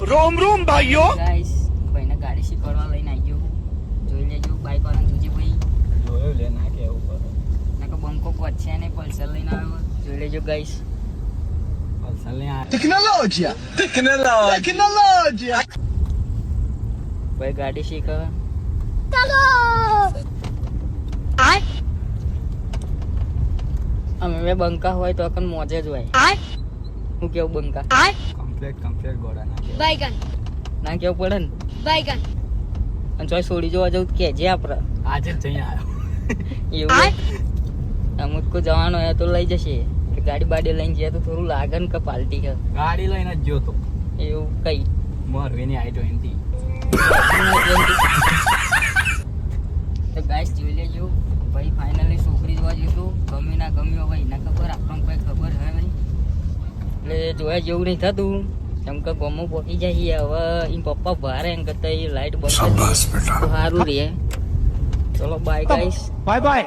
રોમ રોમ ભાઈઓ ગાઈસ ભાઈને ગાડી શીખવાડવા લઈને આવી ગયો જોઈ લેજો બાઈક વાળા જોજી ભાઈ જોયો લે ના કે એવું કરો ના કે બંકો વચ્ચે ને પલ્સર લઈને આવ્યો જોઈ લેજો ગાઈસ પલ્સર લઈને આ ટેકનોલોજી ભાઈ ગાડી શીખવે અમે બે બંકા હોય તો અકન મોજે જ હોય હું કેવું બંકા કમ્પ્લીટ ગોળા ના કે ના કેવું પડે ને અને ચોય છોડી જોવા જવું કેજે આપણે આજે જ જઈ આવ્યો એવું અમુક કો જવાનો હોય તો લઈ જશે ગાડી બાડી લઈને જઈએ તો થોડું લાગે ને કે પાલટી કે ગાડી લઈને જ ગયો તો એવું કઈ મોરવીની i20 તો ગાઈસ જોઈ લેજો ભાઈ ફાઇનલી છોકરી જોવા જઈશું ગમી ના ગમ્યો ભાઈ ના ખબર આપણને કોઈ ખબર હે નહીં એટલે જોયા જેવું નહીં થતું કેમ કે ગમો પહોંચી જાય હવે એમ પપ્પા ભારે એમ કરતા એ લાઈટ બંધ સારું રહે ચલો બાય ગાઈસ બાય બાય